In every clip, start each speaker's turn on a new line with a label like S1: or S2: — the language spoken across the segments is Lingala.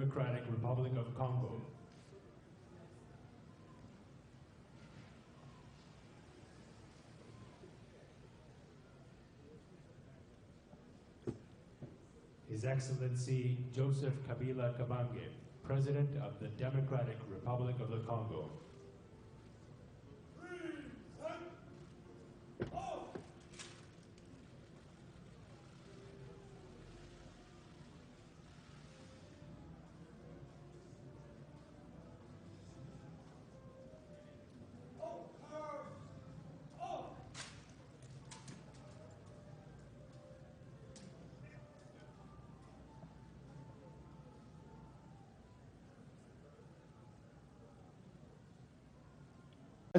S1: Democratic Republic of Congo. His Excellency Joseph Kabila Kabange, President of the Democratic Republic of the Congo.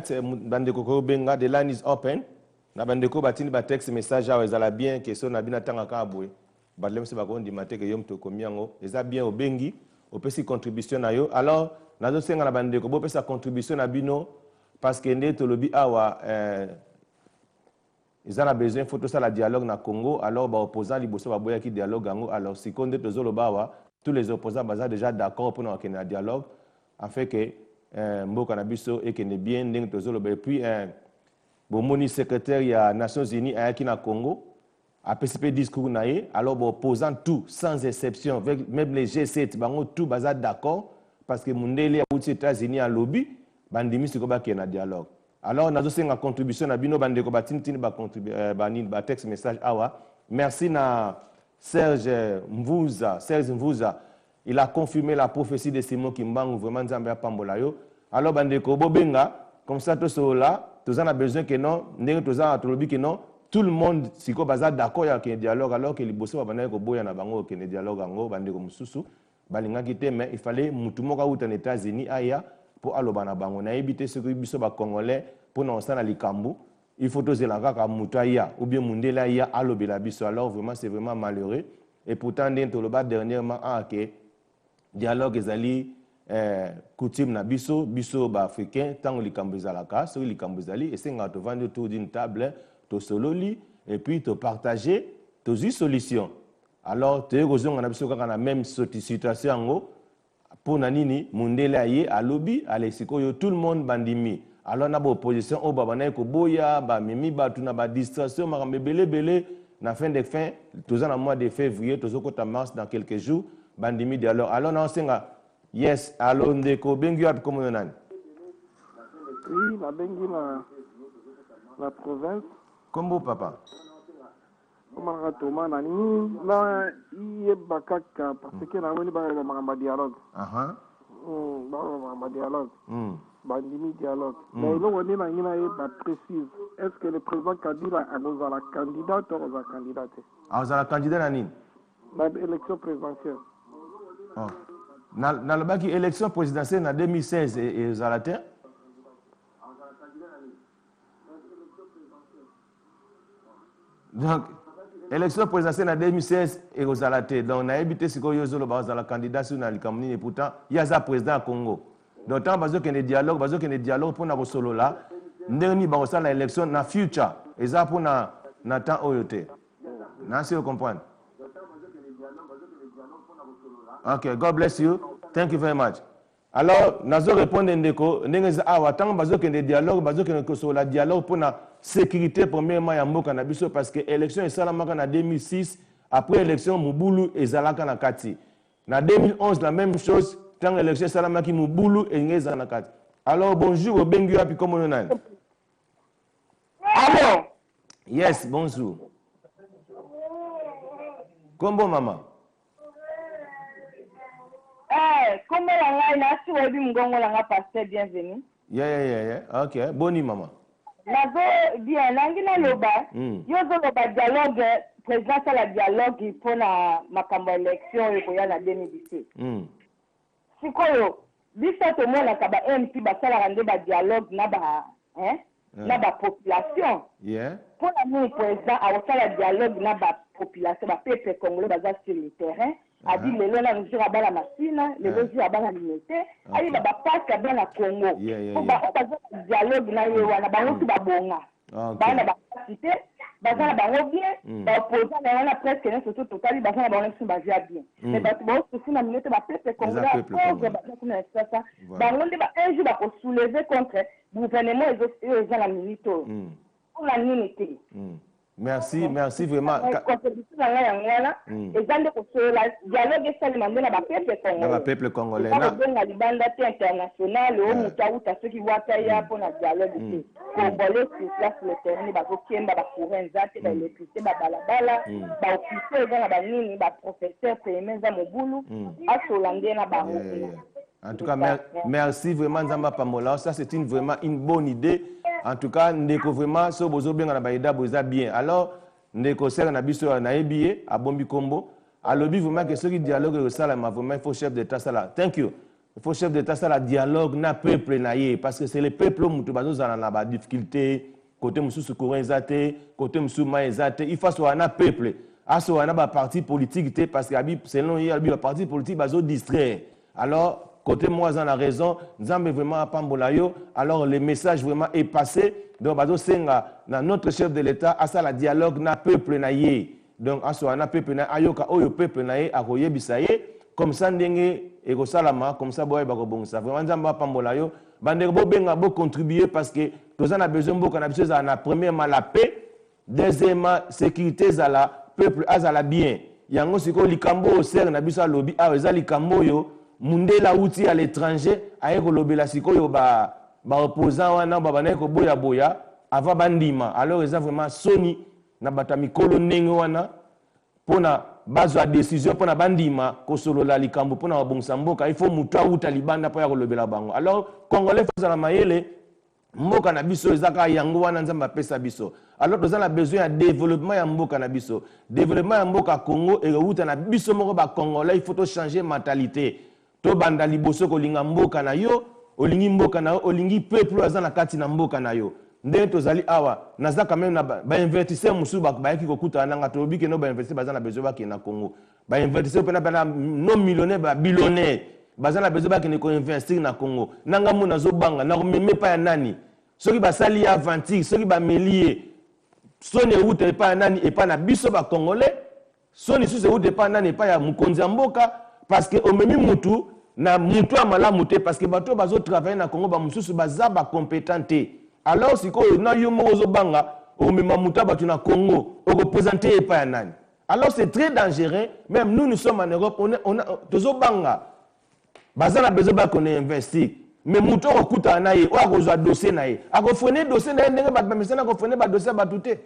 S2: Bandeko ko benga, the line is open. Na bandeko batini ba text message awa ezala bien question na bina tanga ka boy. Badlem se ba ko ndima te ke yom to komiango eza bien obengi opesi contribution na yo. Alors nazo senga na bandeko bo pesa contribution na bino parce que nde to lobi awa ils ont besoin photo ça la dialogue na Congo. Alors ba opposant liboso ba boya ki dialogue ango. Alors seconde to zolo bawa tous les opposants baza déjà d'accord pour na kena dialogue afin que mboka na biso ekende bien ndenge tozoloba. Et puis bomoni secrétaire ya Nations Unies ayaki na Congo apesipe discours na ye. Alors opposant tout sans exception, même les G7 bango tout baza d'accord parce que mundele ya aux États-Unis à lobby bandimi siko ba kena dialogue. Alors nazo senga contribution na bino bandeko batintini ba contribuer ba text message awa. Merci na Serge Mvuza. Il a confirmé la prophétie de Simon Kimbangu, vraiment Nzambe a pambola yo. Alors bandeko bobenga comme ça tout cela, tous en a besoin que non, ndenge tous en a tolobi que non, tout le monde siko baza d'accord ya que dialogue alors que liboso bana ko boya na bango que dialogue ango bandeko mususu balinga kité mais il fallait mutu moka uta aux États-Unis aya pour aloba na bango na ebité ce que biso ba congolais pour na osana likambu. Il faut tous la kaka mutu aya ou bien mundela aya alobela biso. Alors vraiment c'est vraiment malheureux et pourtant ndenge toloba dernièrement que dialogue ezali coutume na biso ba africain tango likambo ezalaka so likambo ezali esenga to vendre autour d'une table to sololi et puis to partager to zi solution. Alors te kozonga na biso kaka na même situation ngo pour na nini mundele aye alobi alexiko yo tout le monde bandimi. Alors na ba opposition o baba na ko boya ba mimi ba tuna ba distraction makambe belé na fin tous en mois de février tozokota mars dans quelques jours bandimi dialogue. Alors na senga yes, alors ndeko bengi api comme nani?
S3: Oui, la bengi la province.
S2: Kombo papa?
S3: Comment Thomas nani na iye bakaka parce que na woni ba ma dialogue. Ba dialogue. Bandimi dialogue. Mais il on na ina e ba précise. Est-ce que le président Kabila a la candidate ou la candidate?
S2: Ah, vous avez la candidate nani?
S3: La élection présidentielle.
S2: Oh. Dans le élection présidentielle en 2016 et aux Alatés. Donc, élection présidentielle en 2016 et aux Alatés. Donc, on a évité ce que vous avez la candidature dans le Cameroun et pourtant, il y a un président au Congo. Donc, tant que il y a des dialogues pour nous solo là, nous avons l'élection dans le futur. Et ça pour nous temps oyoté. Vous comprenez? Okay, God bless you. Thank you very much. Alors, nous allons répondre à des dialogues, sur la dialogue pour la sécurité premièrement ya mboka na biso parce que l'élection est salamaka en 2006 après l'élection Mubulu et Zalaka na kati. En 2011 la même chose tant l'élection salamaki Mubulu et Ngeza na kati. Alors bonjour Bengu api comment on est?
S4: Allô?
S2: Yes, bonjour. Comment maman?
S4: Comment la ngai si obi mgongo la nga pasteur bienvenue.
S2: Yeah. Okay, boni maman.
S4: Nazo bien nangi na loba. Yo zo loba dialogue président la dialogue pour na makambo élection yo ya na 2017. Sikoyo biso to mona ka ba MP ba sala rande ba dialogue na ba na ba population.
S2: Yeah.
S4: Pour la mon président a sala dialogue na ba population ba peuple congolais ba sur le terrain. A dit les lois nous à la machine, les lois à la limité, aïe ba passe bien la Congo. Pour ba dialogue na yo wana ba mutu ba bonga. Ba na ba cité bazana bango bien baopposant na wana presque nyonso to totali bazana bango nyonso bazia bien mais bato baosufina minute bapeuple congolais cause baza kuna esasa bango nde un jour bakosouleve contre gouvernement oyo eza na minute oyo mpona nini te.
S2: Merci vraiment.
S4: Contribution na ngai yango wana eza nde kosolola dialogue esalema nde na bapeuple congolais bakobenga libanda te international oyo moto awuta soki wata ya mpona dialogue te congolais sur place le terrain bazokemba bacourant eza te baélectricité babalabala baofficier eza na banini baprofesseur premier eza mobulu asola nde na bango kuna.
S2: En tout cas, merci vraiment Nzamba Pambola. Ça, c'est vraiment une bonne idée. En tout cas, ndeko vraiment, so bozo bien na baïda boza bien. Alors, ndeko sert na biso na ebié à Bombi Kombo. Alors, vraiment que ceux qui dialoguent au sala, vraiment, il faut chef d'État sala. Thank you. Il faut chef d'État sala dialogue na peuple na yé parce que c'est le peuple mutu bazo zana na ba difficulté côté musu courant ezate, côté musu ma ezate. Il faut soit na peuple. Aso na ba parti politique parce que selon y a ba parti politique bazo distraire. Alors côté moi, on a raison, nous avons vraiment à Pambolayo. Alors, le message vraiment est passé. Donc, dans notre chef de l'État, à ça, le dialogue n'a peuple naïe. Donc, à ça, na peuple naïe, ayoka, oyo peuple naïe, à koye bisaye. Comme ça, ndenge, ego salama, comme ça, boye, bako bon ça. Vraiment, nous avons à Pambolayo. Bandego, benga, bo contribuer parce que nous avons besoin de qu'on a premièrement la paix, deuxièmement, sécurité, à la peuple, à la bien. Yango, siko, likambo, au ser, na bisa lobby, ah, eza likambo, yo. Mundela outil à l'étranger aye kolobela sikoyo ba opposant wana ba bana ko boya avant bandima alors ils ont vraiment soni na batami kolo ndenge wana pona bazwa décision pona bandima ko solola likambo pona babongisa mboka il faut mutu outa libanda po ya kolobela bango alors congolais faut na mayele mboka na biso ezaka yango wana nzamba pesa biso alors nous avons besoin de développement ya mboka na biso développement ya mboka Congo et outa na biso moko ba congolais il faut changer mentalité. To banda liboso ko linga mboka na yo olingi mboka na yo olingi peuple aza na kati na mboka na yo nde tozali awa naza quand même na ba investisseur musu ba yaki kokuta nanga to bike no ba investisseur baza na besoin ba ki na Congo ba investisseur pena bana non millionnaire ba billionnaire baza na besoin ba ki ko investir na Congo nanga mu nazo banga na meme pa ya nani soki ba sali aventure soki ba melie soni ute pa nani e pa na biso ba congolais soni suse ute pa nani pa ya mukonzi mboka parce que omemi mutu na mutu amalamu te parce que bato bazo travailler na Congo ba mususu baza ba compétenté alors siko na yo mozo banga omema mutu bato na Congo o représenter pas nani alors c'est très dangereux même nous sommes en Europe on a tozo banga baza na besoin ba qu'on investir mais mutu okuta na ye o akozwa dossier na ye akofone dossier na ye ndenge ba mesana akofone ba dossier batute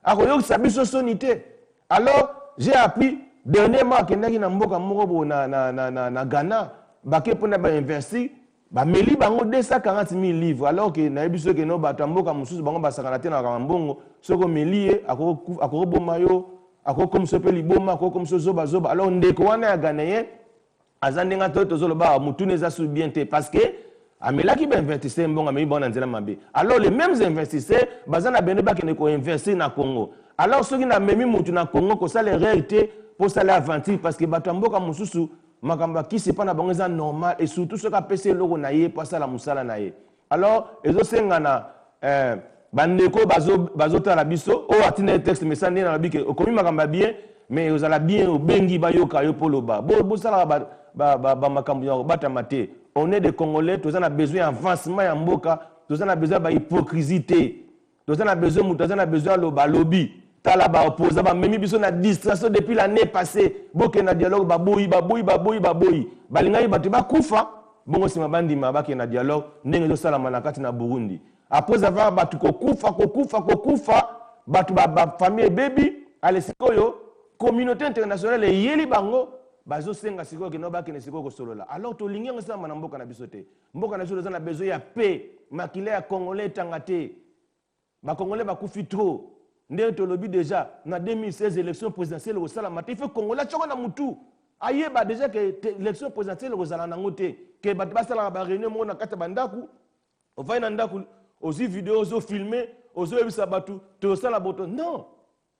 S2: akoyo sabiso sonité alors j'ai appris dernièrement kendaki na mboka moko na Ghana bake pona ba investir ba meli bango 240,000 livres alors que na biso ke no bato mboka mususu bango basakana te na kambongo soko melie akoboma yo akokomso pe liboma akokomso zoba alors ndeko wana ya Ghanéen azandenga to zoloba mutu neza su bien te parce que amelaki ba investisseur mbonga meli bona nzela mabe alors les mêmes investisseurs bazana bene ba ke ko investir na Congo alors ceux qui na memi mutu na Congo ko ça les réalité pour ça l'aventure parce que bato mboka mususu makamba qui c'est pas na bango ça normal et surtout ce qu'a passé loko na ye pour ça la musala na ye alors ezo sengana bandeko bazo tala biso o atina texte mais ça na bike okomi makamba bien mais ozala bien obengi bayoka yo poloba bo sala ba makambo ya bata mate on est des Congolais tous on a besoin avancement ya mboka tous on a besoin ba hypocrisie tous on a besoin mutu on a besoin loba lobby tala ba opposa ba memi biso na distraction depuis l'année passée boke na dialogue baboyi balingai batu ba kufa bongo sima bandima ba ke na dialogue ndenge zo sala na kati na Burundi après avoir batu ko kufa batu ba famille baby ale sikoyo communauté internationale yeli bango bazo senga sikoyo ke no ba ke ne sikoyo ko solola alors to lingi ngasa na mboka na biso te mboka na biso na besoin ya paix makile ya congolais tangate ba congolais ba kufi trop. Ndé tolobi déjà na 2016 élection présidentielle au sala maté fait Congolais choko na mutu ayeba déjà que élection présidentielle au sala na ngote que bat basala ba réunion mo na kata bandaku on va na ndaku ozi vidéo zo filmer ozo ebisa batu to sala boto non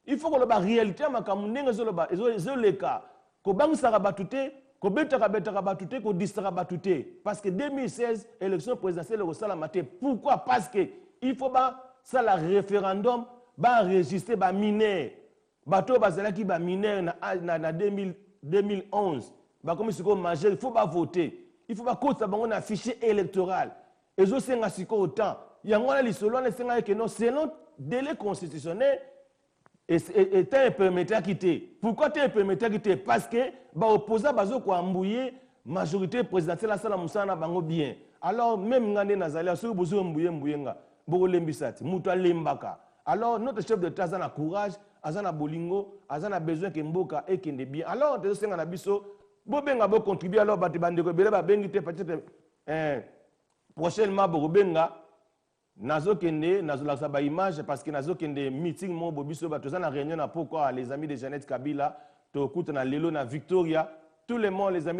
S2: il faut que la réalité makamu ndenge zo loba ezo leka ko bangisa batute ko betaka batute ko distraire batute parce que 2016 élection présidentielle au sala maté pourquoi parce que il faut ba ça la référendum enregistré ba mineur bato bazalaki ba mineur na 2011 ba comme siko majeur il faut pas voter il faut pas côté bango na fichier électoral ezo senga siko autant yango na lisolo na senga que non selon délai constitutionnel et t'es permettre à quitter. Pourquoi t'es permettre à quitter? Parce que ba opposant bazo ko ambouyer majorité présidentielle à sala musana bango bien. Alors même ngane nazali aso bozo mbuyenga boko lembisati muto lembaka. Alors notre chef de l'État a courage, azana bolingo, azana besoin que mboka et kende bien. Alors te senga na biso bo benga bo contribuer alors ba te bandeko bele ba bengi te peut-être prochainement bo benga nazokende nazolakisa ba image parce que nazokende meeting mo bobiso ba tozana réunion na pourquoi les amis de Jeannette Kabila to kuta na lelo na Victoria tout le monde les amis